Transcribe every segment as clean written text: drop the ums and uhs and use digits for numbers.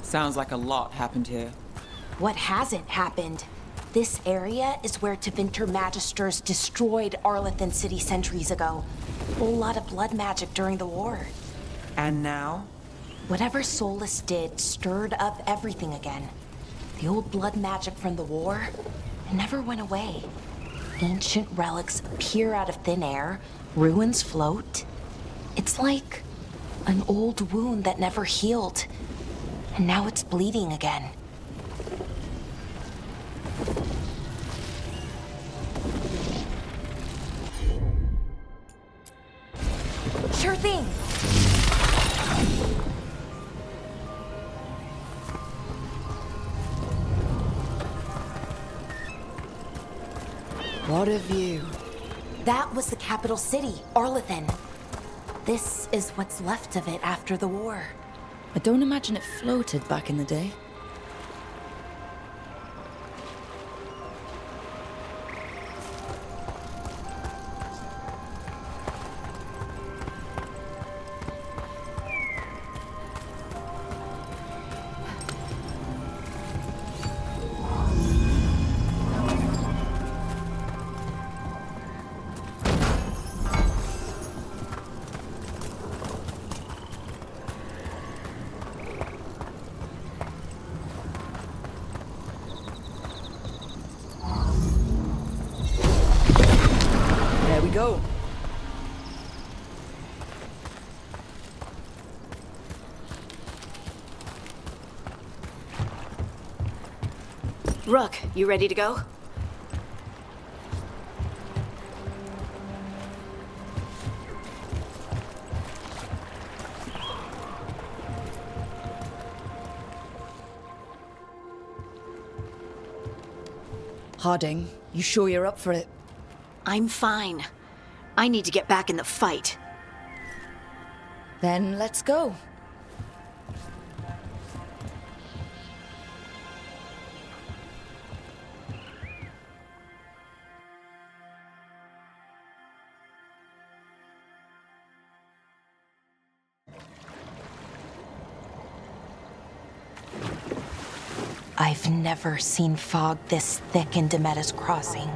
Sounds like a lot happened here. What hasn't happened? This area is where Tevinter Magisters destroyed Arlathan City centuries ago. A whole lot of blood magic during the war. And now? Whatever Solas did stirred up everything again. The old blood magic from the war, it never went away. Ancient relics appear out of thin air, ruins float. It's like an old wound that never healed, and now it's bleeding again. Sure thing. What a view. That was the capital city, Arlathan. This is what's left of it after the war. I don't imagine it floated back in the day. There we go. Rook, you ready to go? Harding, you sure you're up for it? I'm fine. I need to get back in the fight. Then let's go. I've never seen fog this thick in Demetta's Crossing.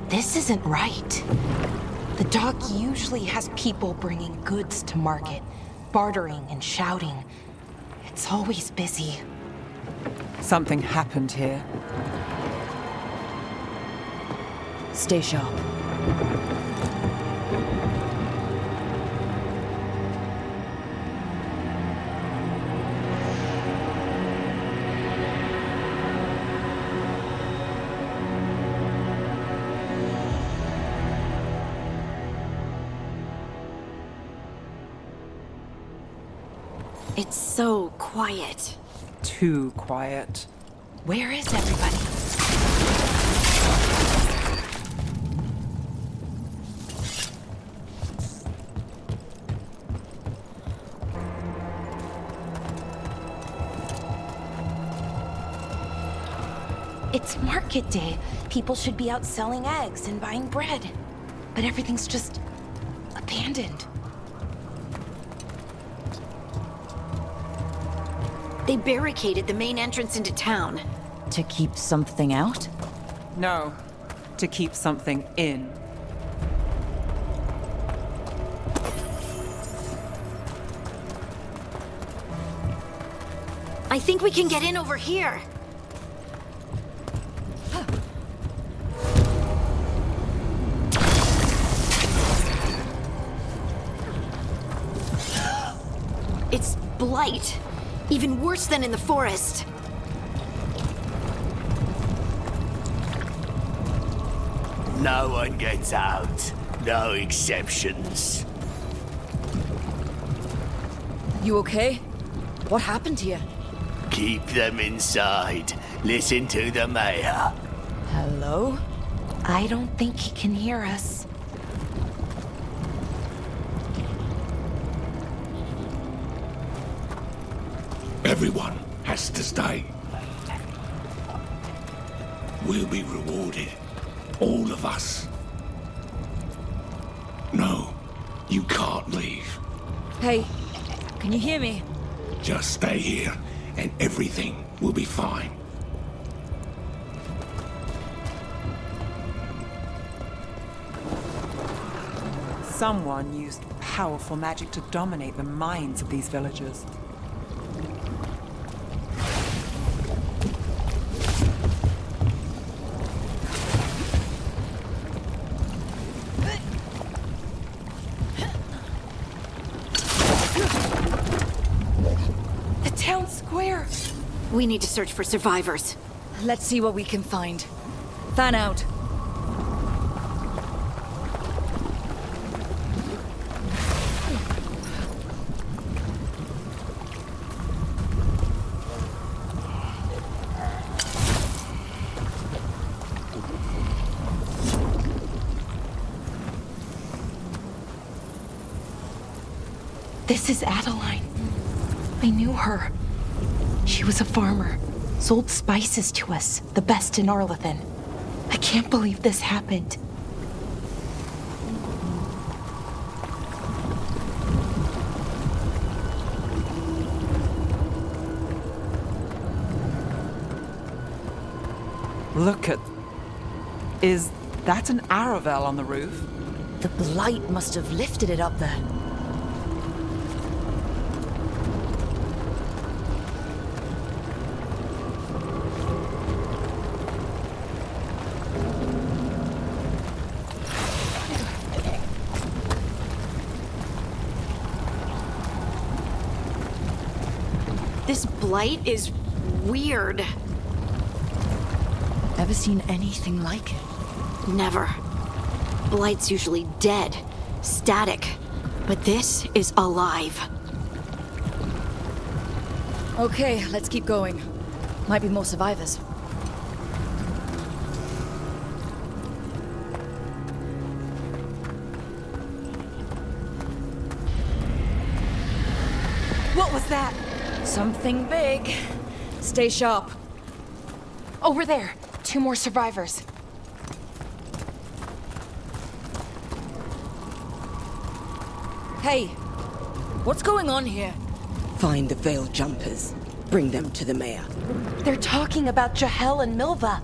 This isn't right. The dock usually has people bringing goods to market, bartering and shouting. It's always busy. Something happened here. Stay sharp. It's so quiet. Too quiet. Where is everybody? It's market day. People should be out selling eggs and buying bread. But everything's just abandoned. They barricaded the main entrance into town. To keep something out? No, to keep something in. I think we can get in over here. It's blight. Even worse than in the forest. No one gets out. No exceptions. You okay? What happened here? Keep them inside. Listen to the mayor. Hello? I don't think he can hear us. Everyone has to stay. We'll be rewarded. All of us. No, you can't leave. Hey, can you hear me? Just stay here, and everything will be fine. Someone used powerful magic to dominate the minds of these villagers. The town square! We need to search for survivors. Let's see what we can find. Fan out. This is Adeline. I knew her. She was a farmer, sold spices to us, the best in Arlathan. I can't believe this happened. Look at... Is that an Aravel on the roof? The blight must have lifted it up there. This blight is weird. Ever seen anything like it? Never. Blight's usually dead, static, but this is alive. Okay, let's keep going. Might be more survivors. What was that? Something big. Stay sharp. Over there. 2 more survivors. Hey, what's going on here? Find the veiled jumpers. Bring them to the mayor. They're talking about Jahel and Milva.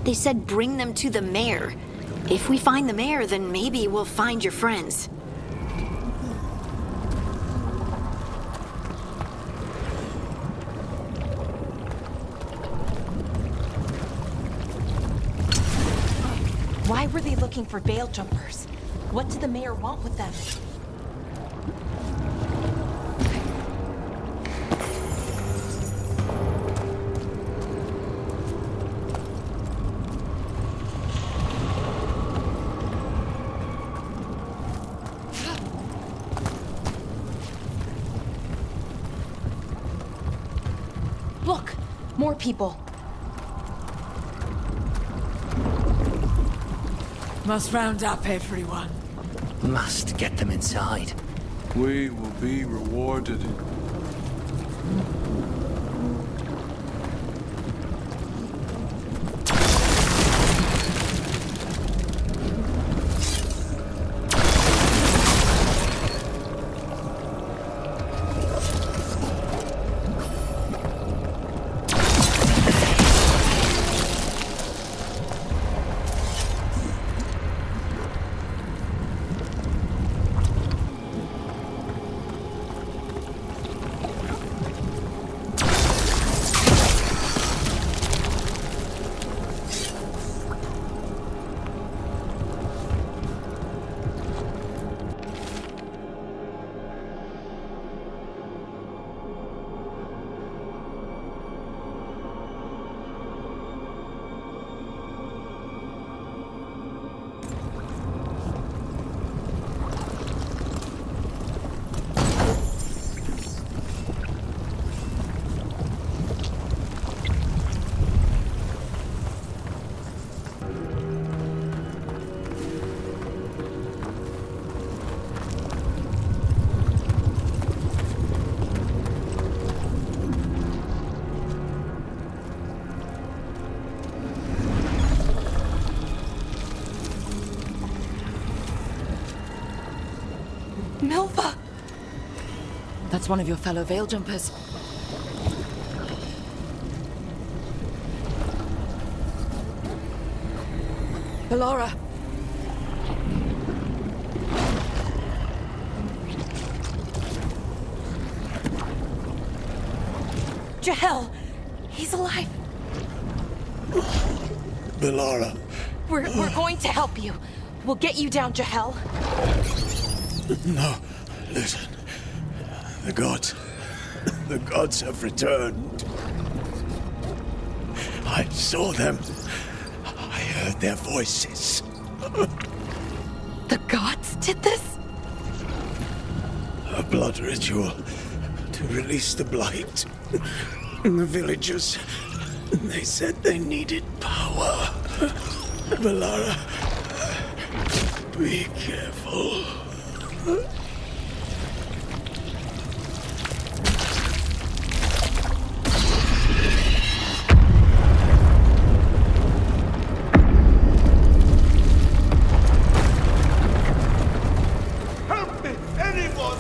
They said bring them to the mayor. If we find the mayor, then maybe we'll find your friends. Why were they looking for veil jumpers? What did the mayor want with them? Look! More people. Must round up everyone. Must get them inside. We will be rewarded. Milva! That's one of your fellow Veil Jumpers. Bellara! Jahel! He's alive! Bellara. We're going to help you. We'll get you down, Jahel. No, listen. The gods have returned. I saw them. I heard their voices. The gods did this? A blood ritual to release the blight. And the villagers, they said they needed power. Bellara, be careful. Help me, anyone!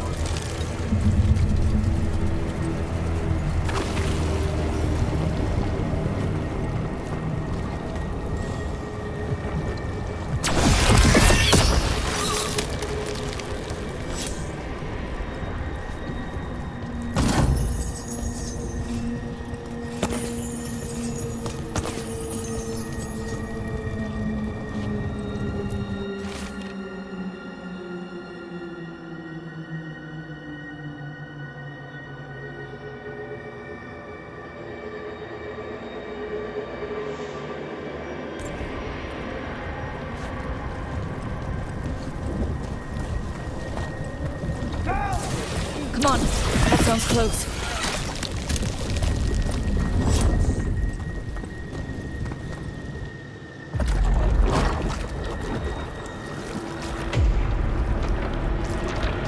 Come on, that sounds close.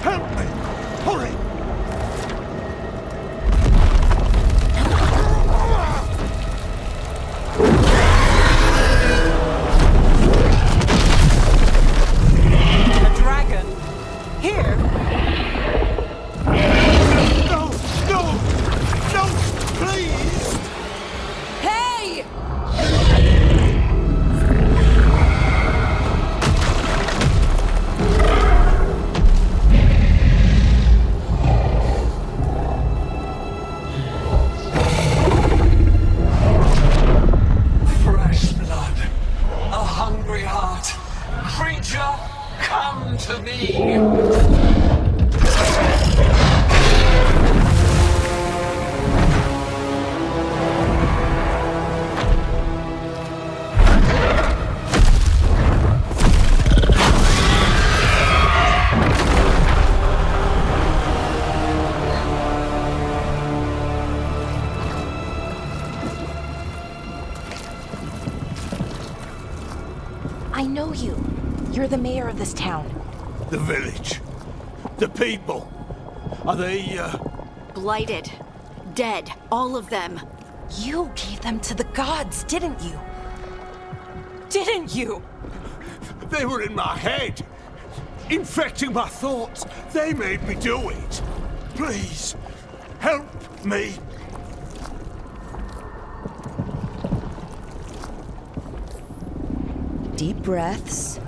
Help me! Hurry! A dragon? Here? No! No! No! Please! Hey! Fresh blood. A hungry heart. Creature, come to me. I know you. You're the mayor of this town. The village. The people. Are they, Blighted. Dead. All of them. You gave them to the gods, didn't you? Didn't you? They were in my head. Infecting my thoughts. They made me do it. Please, help me. Deep breaths.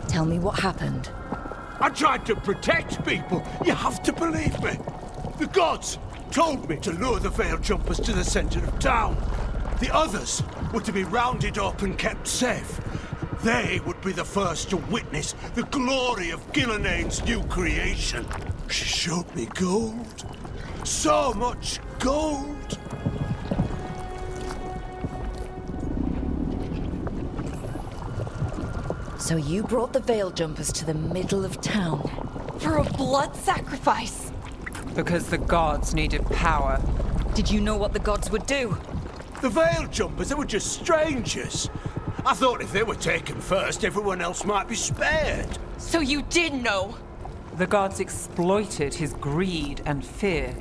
Tell me what happened. I tried to protect people. You have to believe me. The gods told me to lure the Veil Jumpers to the center of town. The others were to be rounded up and kept safe. They would be the first to witness the glory of Gilnenane's new creation. She showed me gold. So much gold. So you brought the Veil Jumpers to the middle of town. For a blood sacrifice. Because the gods needed power. Did you know what the gods would do? The Veil Jumpers, they were just strangers. I thought if they were taken first, everyone else might be spared. So you did know. The gods exploited his greed and fear.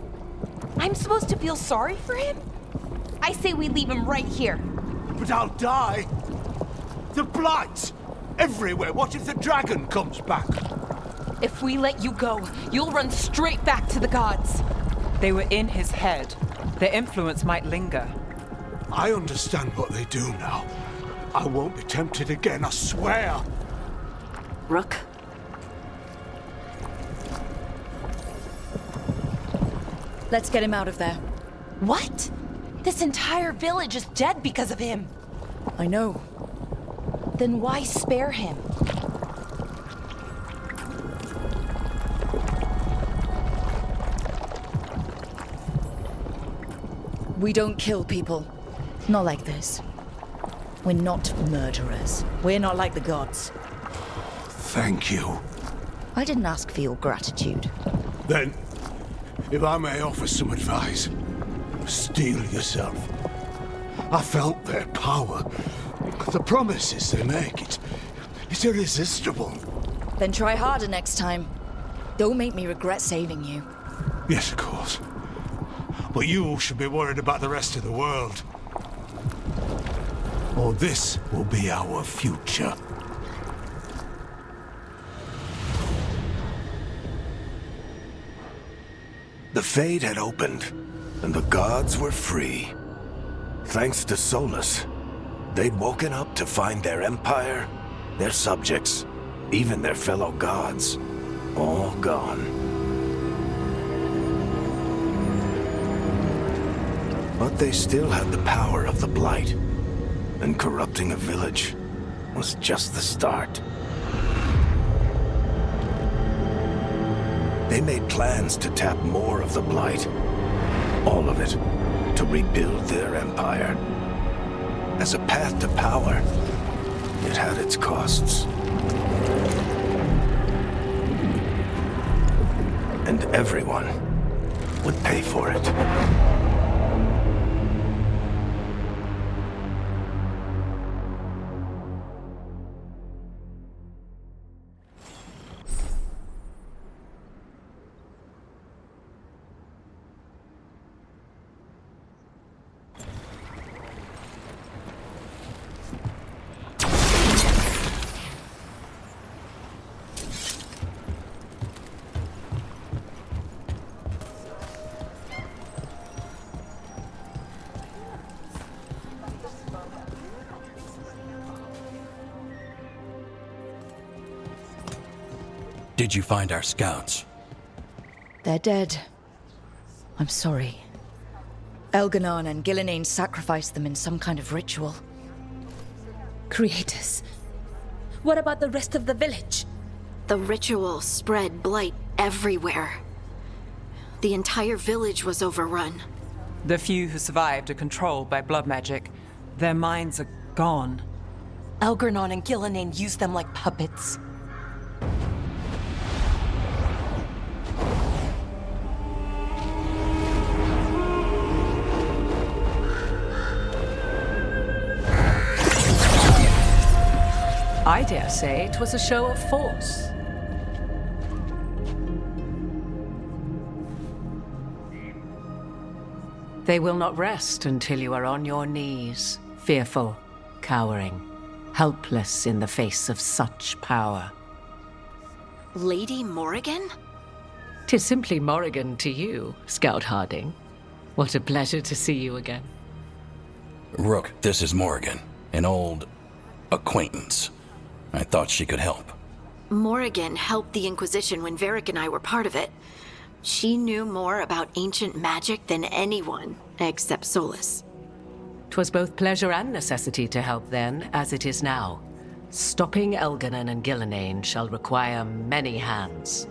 I'm supposed to feel sorry for him? I say we leave him right here. But I'll die. The blight! Everywhere. What if the dragon comes back? If we let you go, you'll run straight back to the gods. They were in his head. Their influence might linger. I understand what they do now. I won't be tempted again, I swear. Rook? Let's get him out of there. What? This entire village is dead because of him. I know. Then why spare him? We don't kill people. Not like this. We're not murderers. We're not like the gods. Thank you. I didn't ask for your gratitude. Then, if I may offer some advice, steel yourself. I felt their power. The promises they make, it's irresistible. Then try harder next time. Don't make me regret saving you. Yes, of course. But you should be worried about the rest of the world. Or this will be our future. The Fade had opened, and the gods were free. Thanks to Solas, they'd woken up to find their empire, their subjects, even their fellow gods, all gone. But they still had the power of the Blight, and corrupting a village was just the start. They made plans to tap more of the Blight, all of it, to rebuild their empire. As a path to power, it had its costs. And everyone would pay for it. Did you find our scouts? They're dead. I'm sorry. Elganon and Gillenane sacrificed them in some kind of ritual. Creators. What about the rest of the village? The ritual spread blight everywhere. The entire village was overrun. The few who survived are controlled by blood magic. Their minds are gone. Elganon and Gillenane used them like puppets. I dare say it was a show of force. They will not rest until you are on your knees, fearful, cowering, helpless in the face of such power. Lady Morrigan? 'Tis simply Morrigan to you, Scout Harding. What a pleasure to see you again. Rook, this is Morrigan, an old acquaintance. I thought she could help. Morrigan helped the Inquisition when Varric and I were part of it. She knew more about ancient magic than anyone, except Solas. 'Twas both pleasure and necessity to help then, as it is now. Stopping Elganon and Gillenane shall require many hands.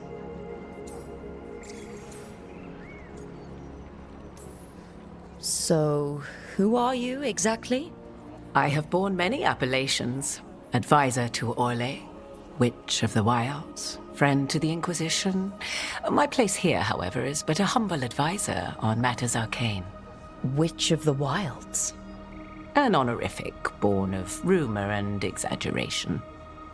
So, who are you exactly? I have borne many appellations. Advisor to Orle, Witch of the Wilds, friend to the Inquisition. My place here, however, is but a humble advisor on matters arcane. Witch of the Wilds? An honorific born of rumor and exaggeration.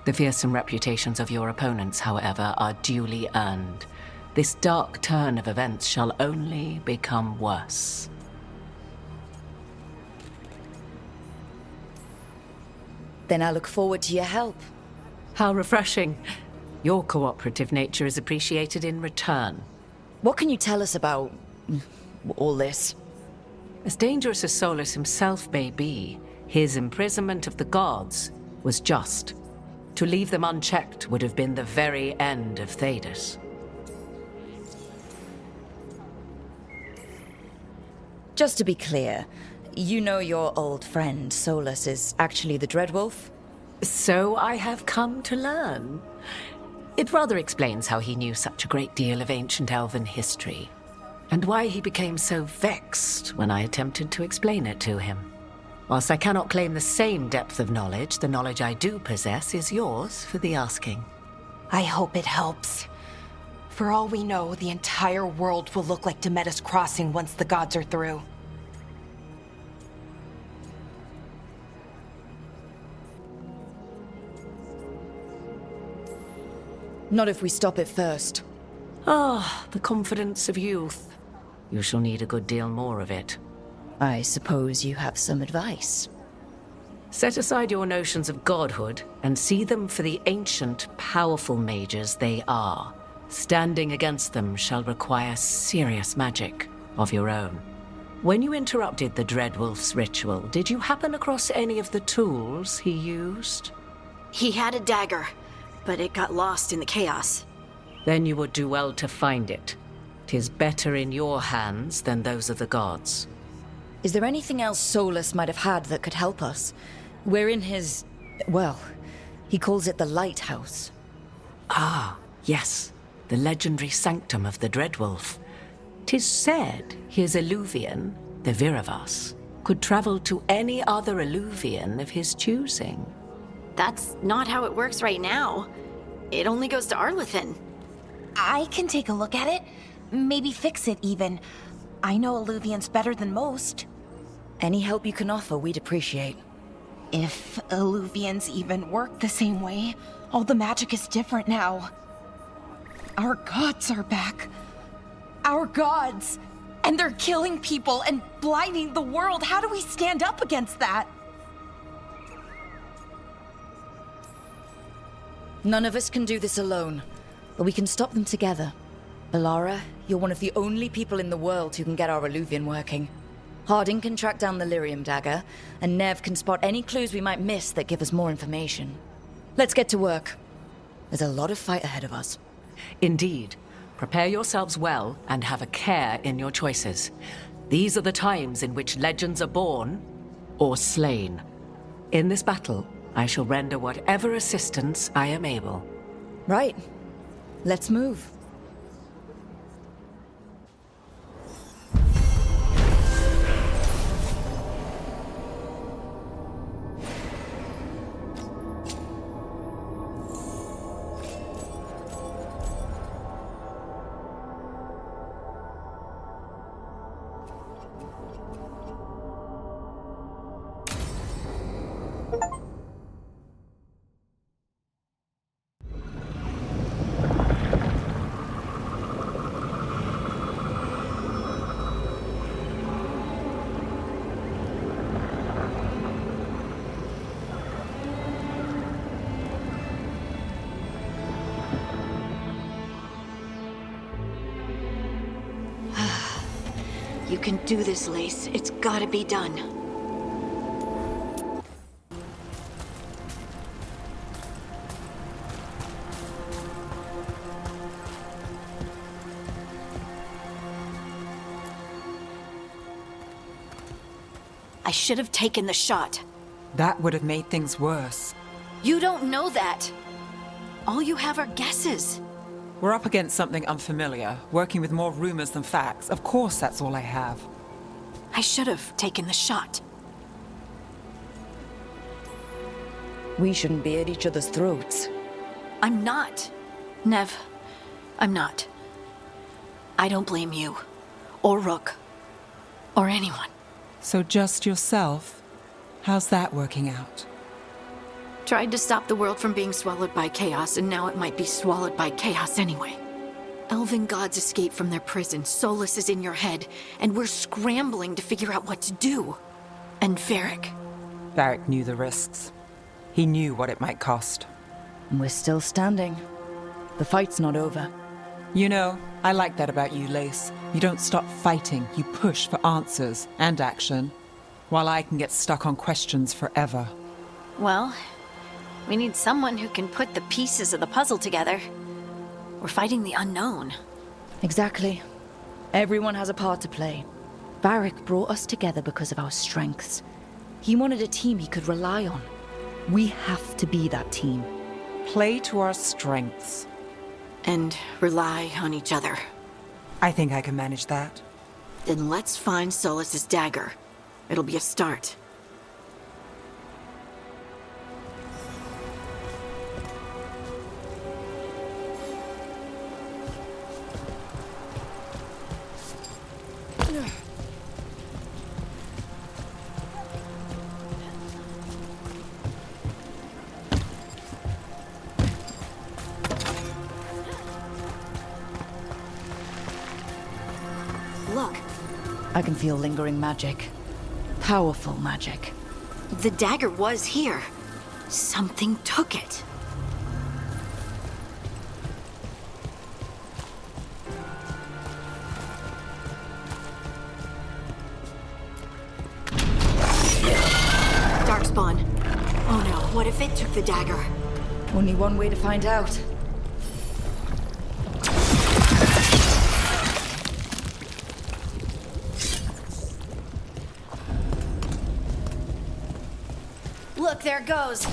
The fearsome reputations of your opponents, however, are duly earned. This dark turn of events shall only become worse. Then I look forward to your help. How refreshing. Your cooperative nature is appreciated in return. What can you tell us about all this? As dangerous as Solas himself may be, his imprisonment of the gods was just. To leave them unchecked would have been the very end of Thedas. Just to be clear, you know your old friend Solas is actually the Dreadwolf? So I have come to learn. It rather explains how he knew such a great deal of ancient elven history, and why he became so vexed when I attempted to explain it to him. Whilst I cannot claim the same depth of knowledge, the knowledge I do possess is yours for the asking. I hope it helps. For all we know, the entire world will look like Demetis Crossing once the gods are through. Not if we stop it first. Ah, the confidence of youth. You shall need a good deal more of it. I suppose you have some advice. Set aside your notions of godhood and see them for the ancient, powerful mages they are. Standing against them shall require serious magic of your own. When you interrupted the Dreadwolf's ritual, did you happen across any of the tools he used? He had a dagger, but it got lost in the chaos. Then you would do well to find it. 'Tis better in your hands than those of the gods. Is there anything else Solas might have had that could help us? We're in his... well, he calls it the Lighthouse. Ah, yes. The legendary sanctum of the Dreadwolf. 'Tis said his Illuvian, the Viravas, could travel to any other Illuvian of his choosing. That's not how it works right now. It only goes to Arlathan. I can take a look at it. Maybe fix it, even. I know Illuvians better than most. Any help you can offer, we'd appreciate. If Illuvians even work the same way, all the magic is different now. Our gods are back. Our gods! And they're killing people and blinding the world. How do we stand up against that? None of us can do this alone, but we can stop them together. Alara, you're one of the only people in the world who can get our Illuvian working. Harding can track down the Lyrium dagger, and Nev can spot any clues we might miss that give us more information. Let's get to work. There's a lot of fight ahead of us. Indeed. Prepare yourselves well and have a care in your choices. These are the times in which legends are born or slain. In this battle, I shall render whatever assistance I am able. Right. Let's move. You can do this, Lace. It's gotta be done. I should have taken the shot. That would have made things worse. You don't know that. All you have are guesses. We're up against something unfamiliar, working with more rumors than facts. Of course, that's all I have. I should have taken the shot. We shouldn't be at each other's throats. I'm not. Nev, I'm not. I don't blame you, or Rook, or anyone. So just yourself? How's that working out? Tried to stop the world from being swallowed by chaos, and now it might be swallowed by chaos anyway. Elven gods escaped from their prison, Solas is in your head, and we're scrambling to figure out what to do. And Varric. Varric knew the risks. He knew what it might cost. And we're still standing. The fight's not over. You know, I like that about you, Lace. You don't stop fighting, you push for answers and action, while I can get stuck on questions forever. Well, we need someone who can put the pieces of the puzzle together. We're fighting the unknown. Exactly. Everyone has a part to play. Varric brought us together because of our strengths. He wanted a team he could rely on. We have to be that team. Play to our strengths. And rely on each other. I think I can manage that. Then let's find Solas's dagger. It'll be a start. Look. I can feel lingering magic. Powerful magic. The dagger was here. Something took it. Darkspawn. Oh no, what if it took the dagger? Only one way to find out. Look, there it goes.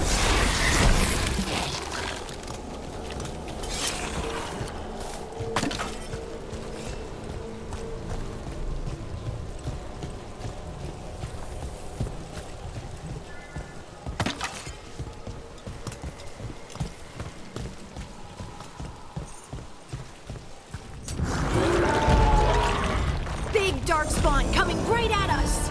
Big darkspawn coming right at us.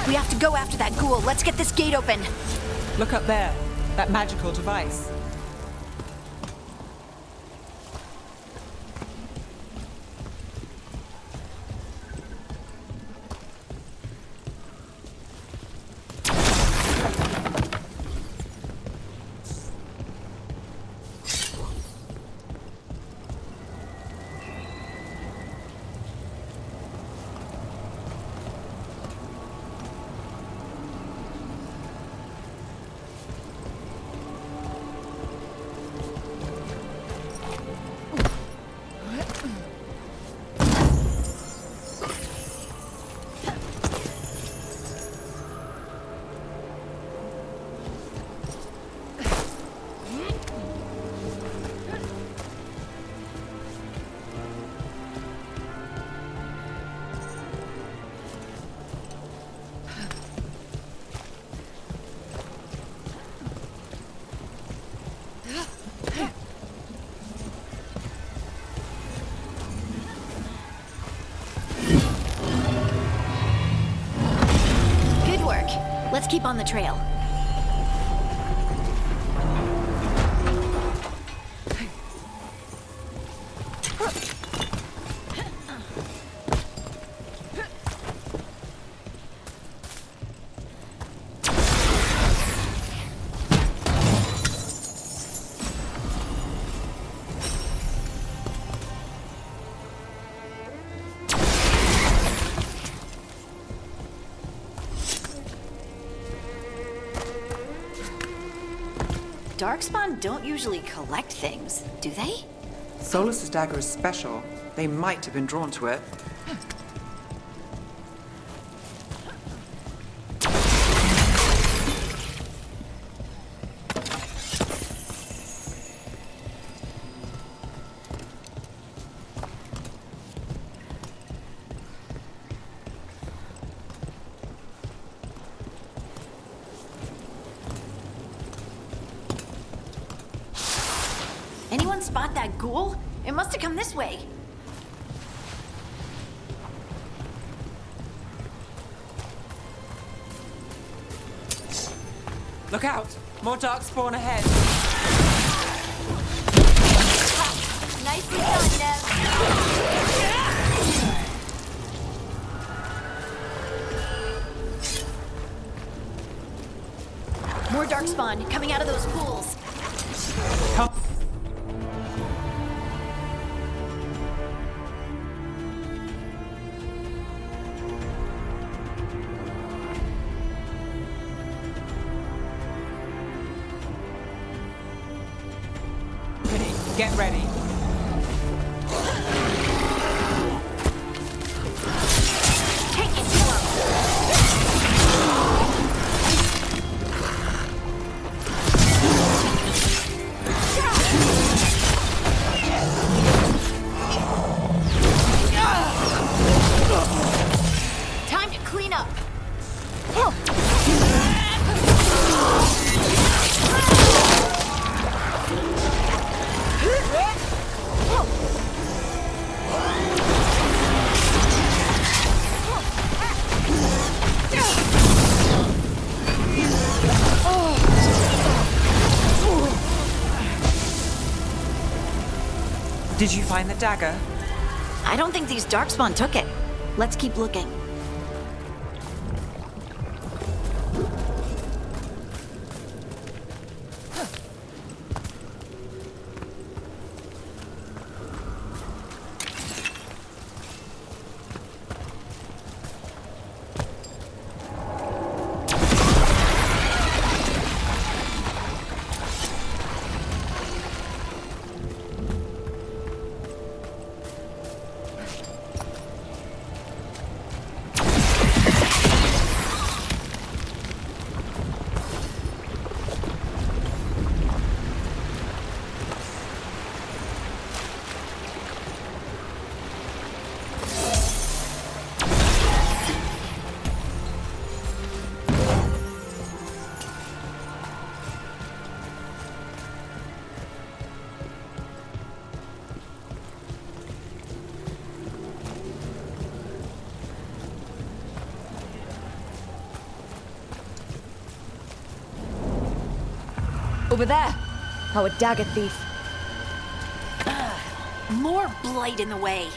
We have to go after that ghoul. Let's get this gate open. Look up there. That magical device. Let's keep on the trail. Darkspawn don't usually collect things, do they? Solas's dagger is special. They might have been drawn to it. Anyone spot that ghoul? It must have come this way. Look out! More darkspawn ahead. Nicely done, Nev. More darkspawn coming out of those pools. Come. Get ready. Take it slow. Time to clean up. Did you find the dagger? I don't think these darkspawn took it. Let's keep looking. Over there! Our dagger thief. More blight in the way.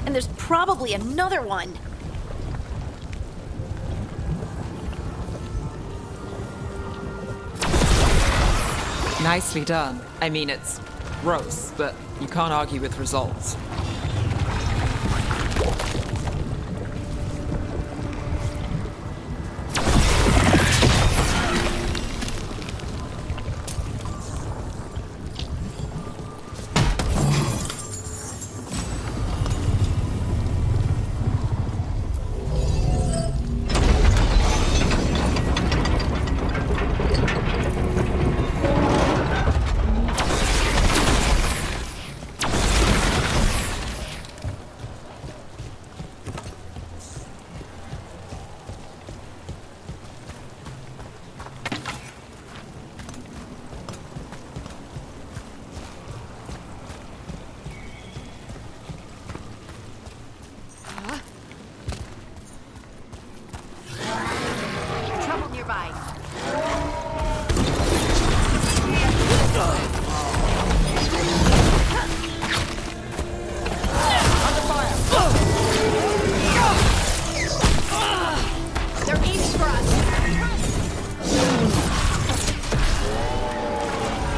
There's probably another one. Nicely done. I mean, it's gross, but you can't argue with results.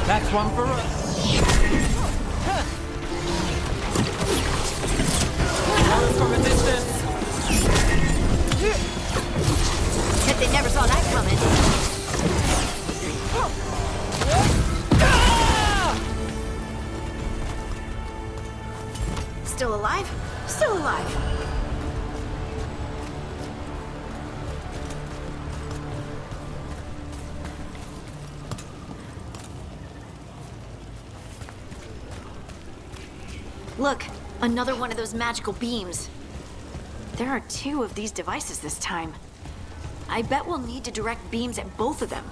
That's one for us. From a distance. Bet they never saw that coming. Still alive? Still alive. Look, another one of those magical beams. There are 2 of these devices this time. I bet we'll need to direct beams at both of them.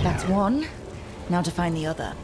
That's one. Now to find the other.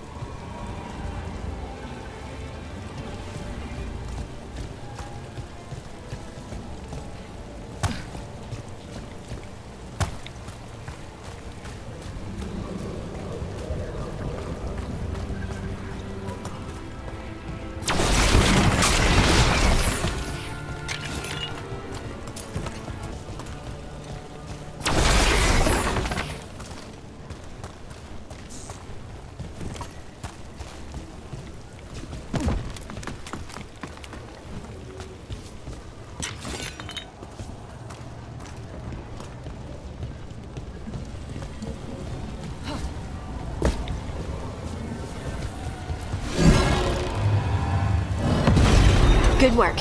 Good work.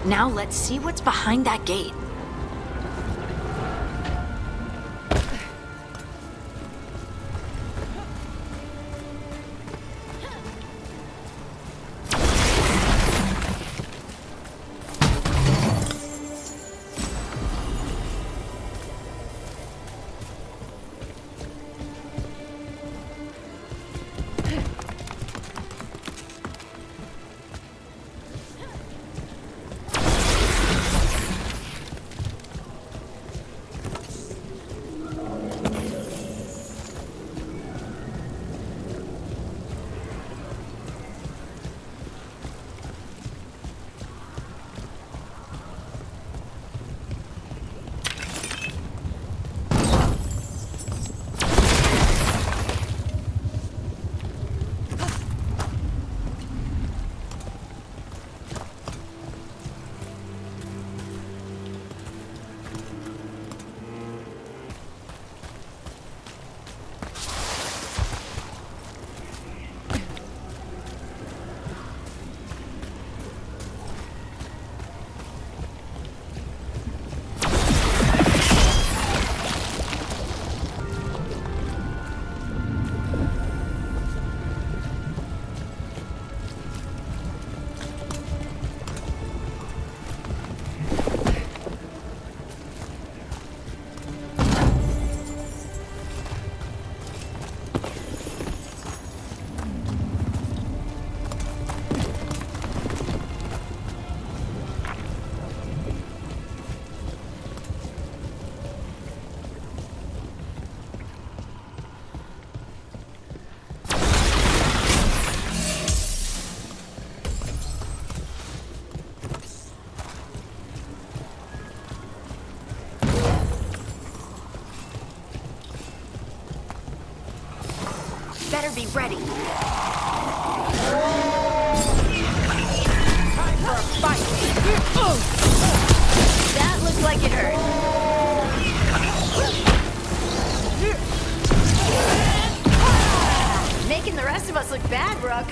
Now let's see what's behind that gate. Better be ready. Time for a fight. That looked like it hurt. Making the rest of us look bad, Rook.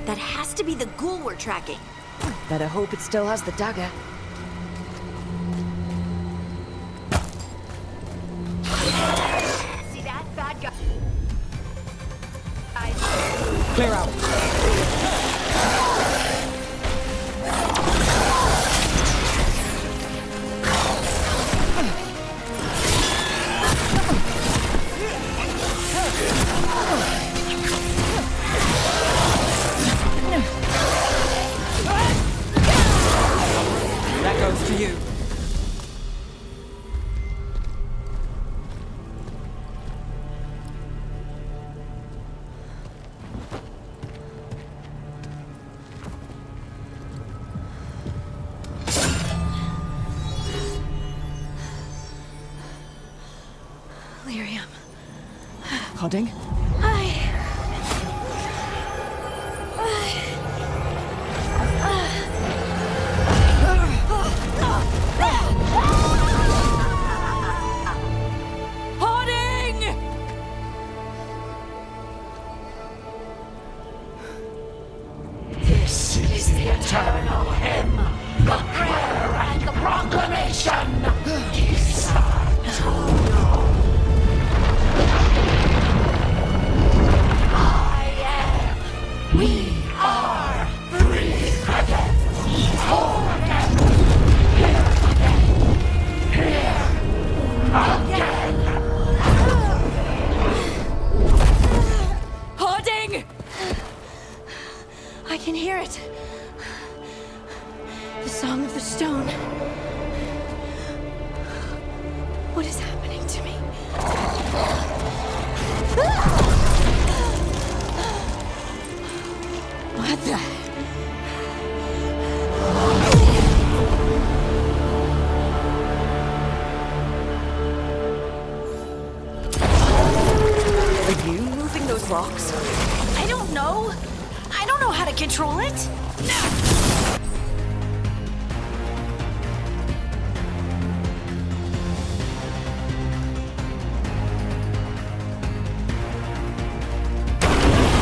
That has to be the ghoul we're tracking. Better hope it still has the dagger. See that? Bad guy. Clear out. That goes to you. Lyrium. Harding? This is the eternal hymn, the prayer and the proclamation. We are free again. Whole again. Here again. Harding! I can hear it. The Song of the Stone. What is happening to me? What the? Are you moving those rocks? I don't know. I don't know how to control it.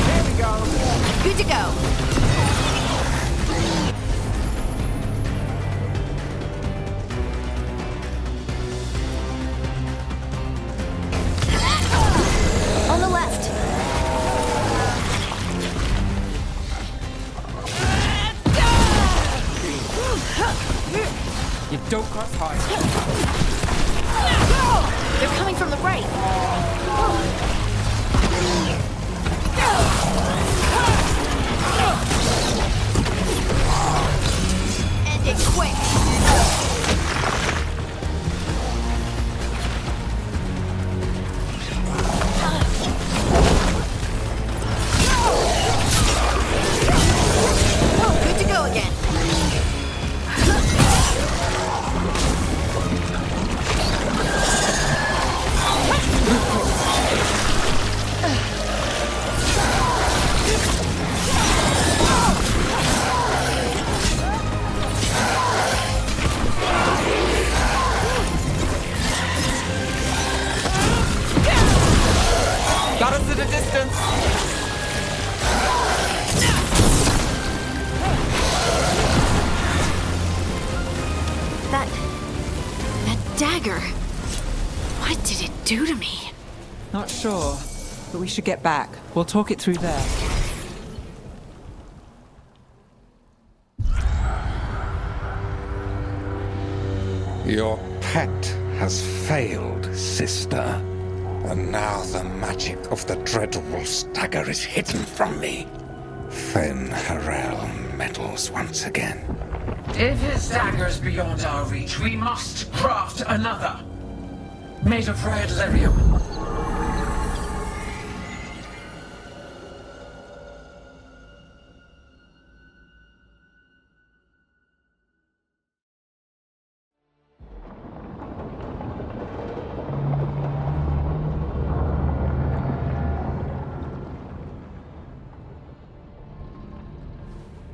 There we go. Good to go. On the left. You don't cross hard. They're coming from the right. End it quick. Oh, good to go again. Got us at a distance. That dagger. What did it do to me? Not sure, but we should get back. We'll talk it through there. Your pet has failed, sister. And now the magic of the dreadful dagger is hidden from me. Fen Harel meddles once again. If his dagger's beyond our reach, we must craft another. Made of red lyrium.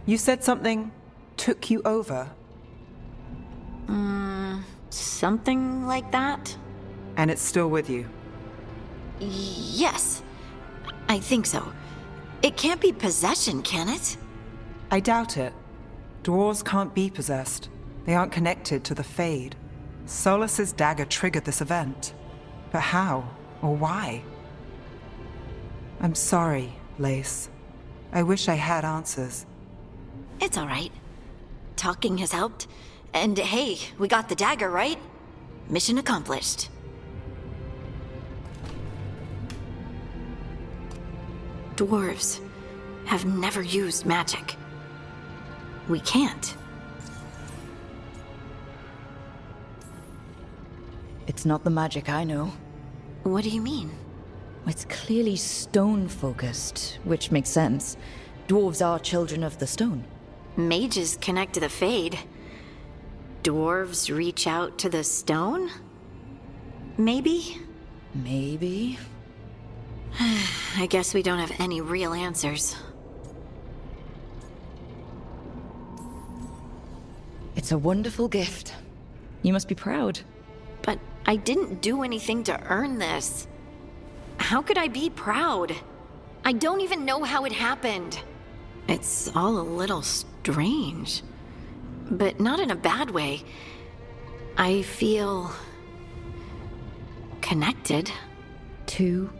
You said something took you over? Something like that? And it's still with you? Yes. I think so. It can't be possession, can it? I doubt it. Dwarves can't be possessed. They aren't connected to the Fade. Solas's dagger triggered this event. But how? Or why? I'm sorry, Lace. I wish I had answers. It's all right. Talking has helped. And hey, we got the dagger, right? Mission accomplished. Dwarves have never used magic. We can't. It's not the magic I know. What do you mean? It's clearly stone-focused, which makes sense. Dwarves are children of the stone. Mages connect to the Fade. Dwarves reach out to the stone? Maybe? Maybe. I guess we don't have any real answers. It's a wonderful gift. You must be proud. But I didn't do anything to earn this. How could I be proud? I don't even know how it happened. It's all a little strange. But not in a bad way. I feel... connected. To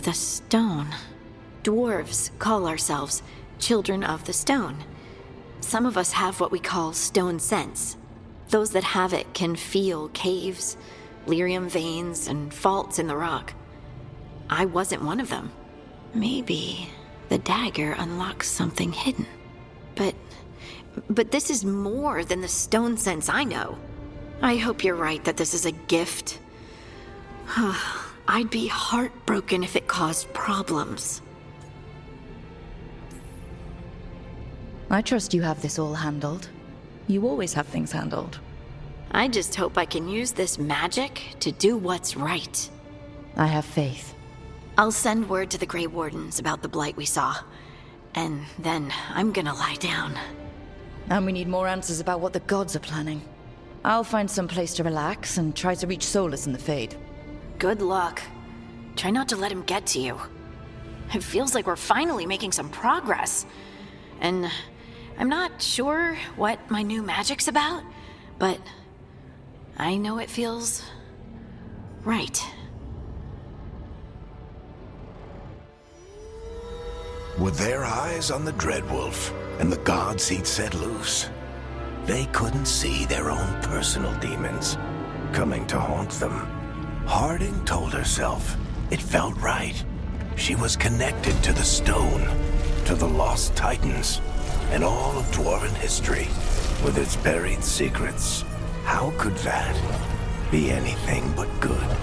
the stone. Dwarves call ourselves children of the stone. Some of us have what we call stone sense. Those that have it can feel caves, lyrium veins, and faults in the rock. I wasn't one of them. Maybe the dagger unlocks something hidden. But this is more than the stone sense I know. I hope you're right that this is a gift. I'd be heartbroken if it caused problems. I trust you have this all handled. You always have things handled. I just hope I can use this magic to do what's right. I have faith. I'll send word to the Grey Wardens about the blight we saw. And then I'm gonna lie down. And we need more answers about what the gods are planning. I'll find some place to relax and try to reach Solas in the Fade. Good luck. Try not to let him get to you. It feels like we're finally making some progress. And I'm not sure what my new magic's about, but I know it feels right. With their eyes on the Dreadwolf and the gods he'd set loose, they couldn't see their own personal demons coming to haunt them. Harding told herself it felt right. She was connected to the stone, to the lost titans, and all of Dwarven history with its buried secrets. How could that be anything but good?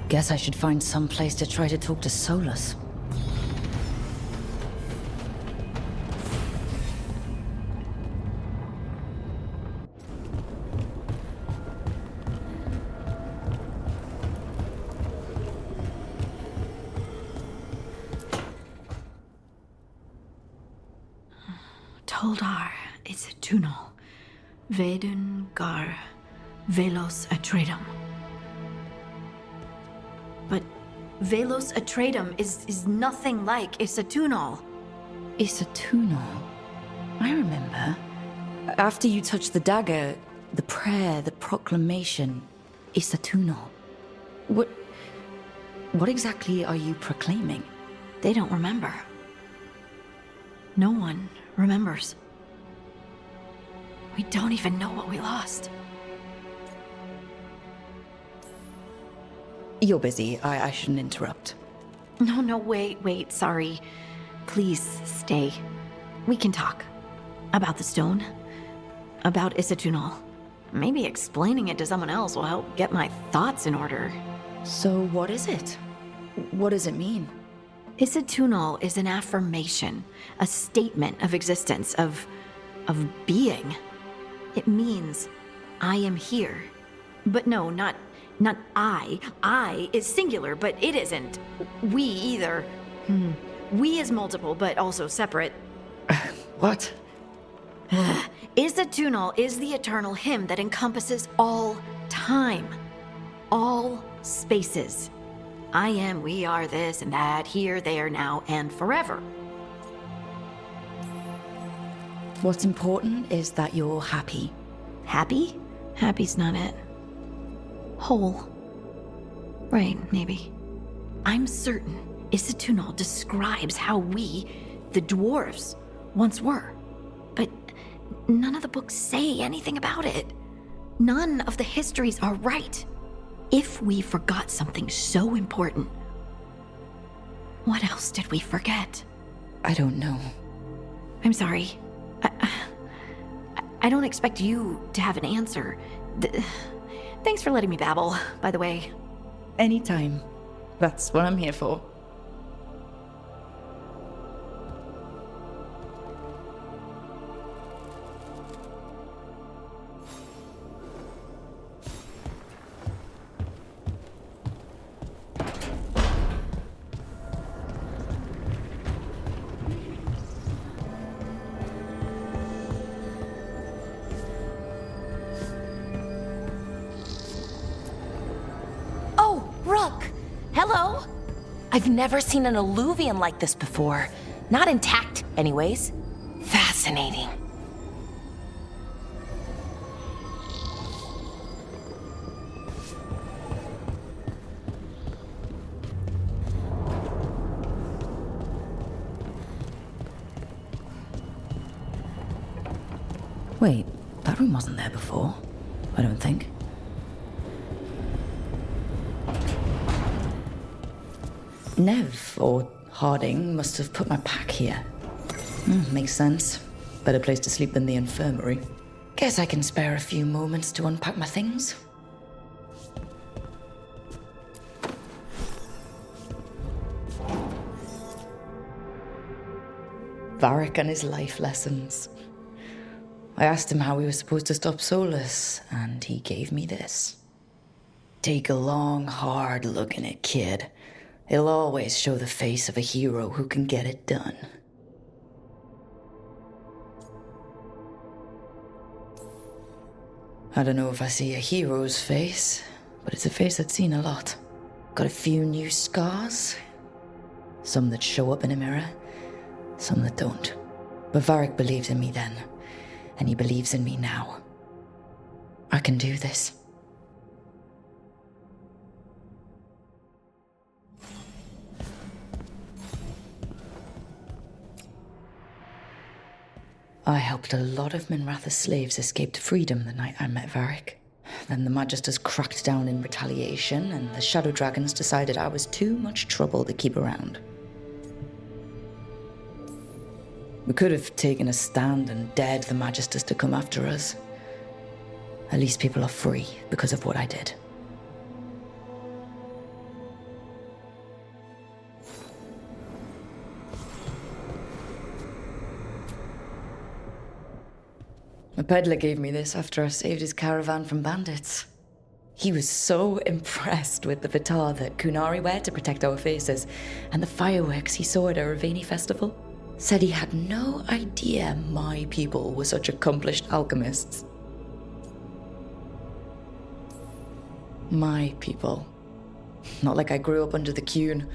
Guess I should find some place to try to talk to Solas. Toldar is a tunnel. Veilguard, Velos Atreidim. But Velos Atreidim is nothing like Isatunal. Isatunal? I remember. After you touched the dagger, the prayer, the proclamation, Isatunal. What exactly are you proclaiming? They don't remember. No one remembers. We don't even know what we lost. You're busy. I shouldn't interrupt. No, wait, sorry. Please stay. We can talk. About the stone. About Isatunal. Maybe explaining it to someone else will help get my thoughts in order. So what is it? What does it mean? Isatunal is an affirmation, a statement of existence, of being. It means, I am here. But no, not I. I is singular, but it isn't. We either. We is multiple, but also separate. What? Isatunal is the eternal hymn that encompasses all time, all spaces. I am, we are, this and that, here, there, now, and forever. What's important is that you're happy. Happy? Happy's not it. Whole. Right, maybe. I'm certain Isatunal describes how we, the dwarves, once were. But none of the books say anything about it. None of the histories are right. If we forgot something so important, what else did we forget? I don't know. I'm sorry. I don't expect you to have an answer. Thanks for letting me babble, by the way. Anytime. That's what I'm here for. Hello? I've never seen an alluvian like this before. Not intact, anyways. Fascinating. Wait, that room wasn't there before. I don't think. Nev, or Harding, must have put my pack here. Makes sense. Better place to sleep than the infirmary. Guess I can spare a few moments to unpack my things. Varric and his life lessons. I asked him how we were supposed to stop Solas, and he gave me this. Take a long, hard look in it, kid. It'll always show the face of a hero who can get it done. I don't know if I see a hero's face, but it's a face that's seen a lot. Got a few new scars. Some that show up in a mirror, some that don't. But Varric believed in me then, and he believes in me now. I can do this. I helped a lot of Minratha's slaves escape to freedom the night I met Varric. Then the Magisters cracked down in retaliation, and the Shadow Dragons decided I was too much trouble to keep around. We could have taken a stand and dared the Magisters to come after us. At least people are free because of what I did. A peddler gave me this after I saved his caravan from bandits. He was so impressed with the Vitar that Qunari wear to protect our faces, and the fireworks he saw at our Ravani festival. Said he had no idea my people were such accomplished alchemists. My people. Not like I grew up under the Qun.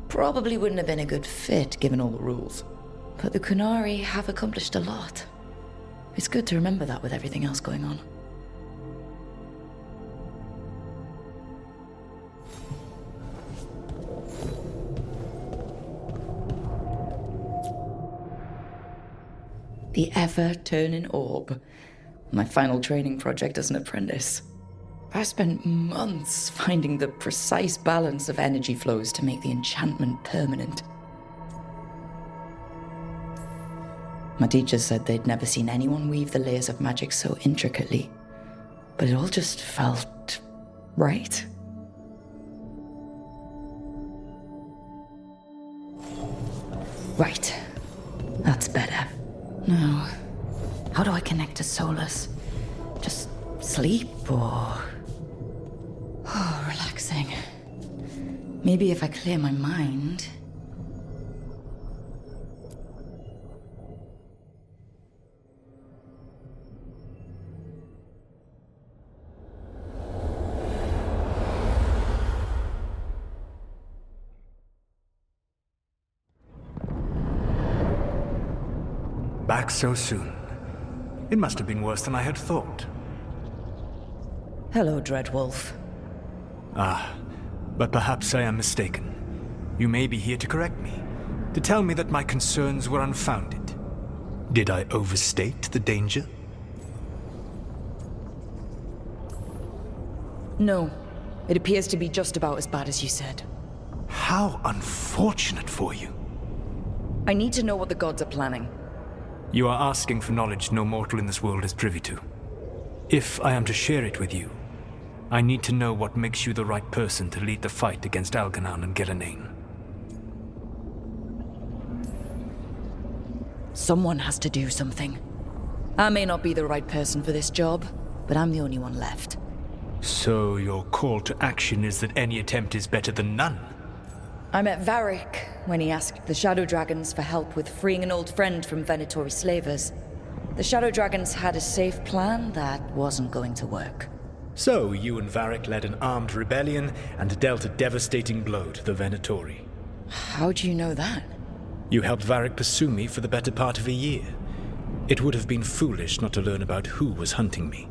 Probably wouldn't have been a good fit given all the rules. But the Qunari have accomplished a lot. It's good to remember that with everything else going on. The ever-turning orb. My final training project as an apprentice. I spent months finding the precise balance of energy flows to make the enchantment permanent. My teachers said they'd never seen anyone weave the layers of magic so intricately. but it all just felt right. Right. That's better. Now, how do I connect to Solas? Just sleep or... Oh, relaxing. Maybe if I clear my mind... Back so soon. It must have been worse than I had thought. Hello, Dreadwolf. Ah, but perhaps I am mistaken. You may be here to correct me, to tell me that my concerns were unfounded. Did I overstate the danger? No. It appears to be just about as bad as you said. How unfortunate for you. I need to know what the gods are planning. You are asking for knowledge no mortal in this world is privy to. If I am to share it with you, I need to know what makes you the right person to lead the fight against Algernon and Gillenane. Someone has to do something. I may not be the right person for this job, but I'm the only one left. So your call to action is that any attempt is better than none? I met Varric when he asked the Shadow Dragons for help with freeing an old friend from Venatori slavers. The Shadow Dragons had a safe plan that wasn't going to work. So you and Varric led an armed rebellion and dealt a devastating blow to the Venatori. How do you know that? You helped Varric pursue me for the better part of a year. It would have been foolish not to learn about who was hunting me.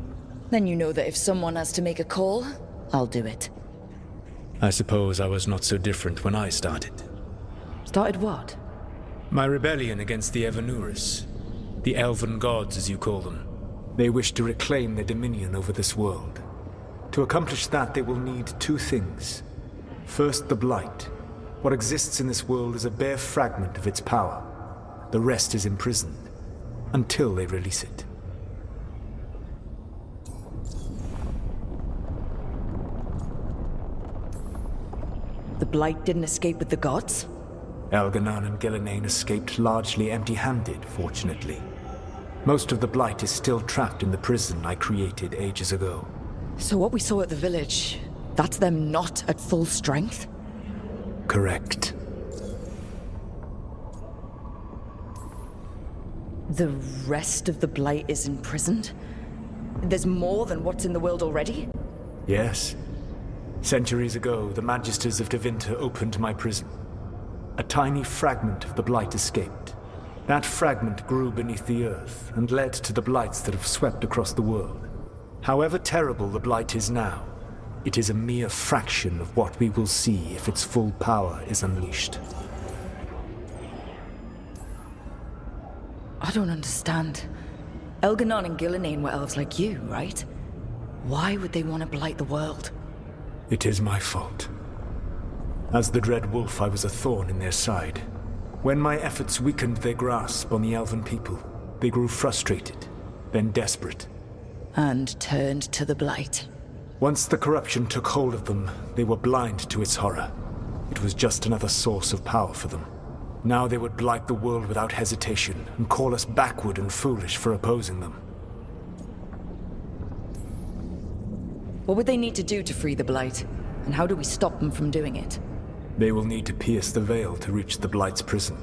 Then you know that if someone has to make a call, I'll do it. I suppose I was not so different when I started. Started what? My rebellion against the Evanuris. The elven gods, as you call them. They wish to reclaim their dominion over this world. To accomplish that, they will need two things. First, the Blight. What exists in this world is a bare fragment of its power. The rest is imprisoned, until they release it. The Blight didn't escape with the gods? Algernon and Gillenane escaped largely empty-handed, fortunately. Most of the Blight is still trapped in the prison I created ages ago. So what we saw at the village, that's them not at full strength? Correct. The rest of the Blight is imprisoned? There's more than what's in the world already? Yes. Centuries ago, the Magisters of Tevinter opened my prison. A tiny fragment of the Blight escaped. That fragment grew beneath the earth and led to the Blights that have swept across the world. However terrible the Blight is now, it is a mere fraction of what we will see if its full power is unleashed. I don't understand. Algernon and Gillenane were elves like you, right? Why would they want to blight the world? It is my fault. As the Dread Wolf, I was a thorn in their side. When my efforts weakened their grasp on the elven people, they grew frustrated, then desperate. And turned to the Blight. Once the corruption took hold of them, they were blind to its horror. It was just another source of power for them. Now they would blight the world without hesitation, and call us backward and foolish for opposing them. What would they need to do to free the Blight? And how do we stop them from doing it? They will need to pierce the veil to reach the Blight's prison.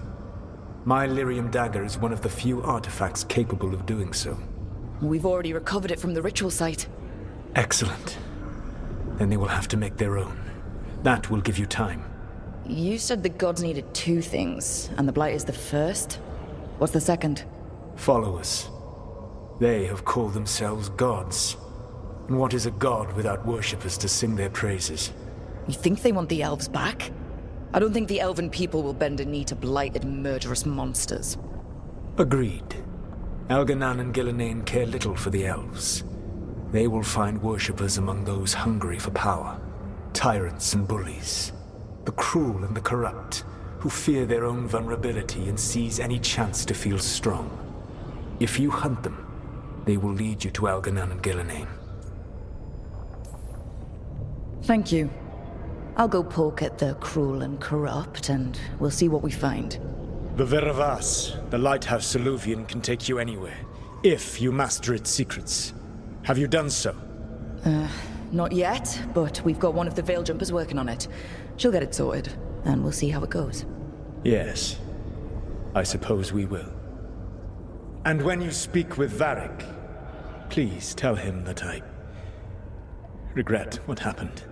My lyrium dagger is one of the few artifacts capable of doing so. We've already recovered it from the ritual site. Excellent. Then they will have to make their own. That will give you time. You said the gods needed two things, and the Blight is the first? What's the second? Followers. They have called themselves gods. And what is a god without worshippers to sing their praises? You think they want the elves back? I don't think the elven people will bend a knee to blighted, murderous monsters. Agreed. Algernon and Gillenane care little for the elves. They will find worshippers among those hungry for power. Tyrants and bullies. The cruel and the corrupt, who fear their own vulnerability and seize any chance to feel strong. If you hunt them, they will lead you to Algernon and Gillenane. Thank you. I'll go poke at the cruel and corrupt, and we'll see what we find. The Veravas, the lighthouse Soluvian, can take you anywhere, if you master its secrets. Have you done so? Not yet, but we've got one of the Veil Jumpers working on it. She'll get it sorted, and we'll see how it goes. Yes. I suppose we will. And when you speak with Varric, please tell him that I regret what happened.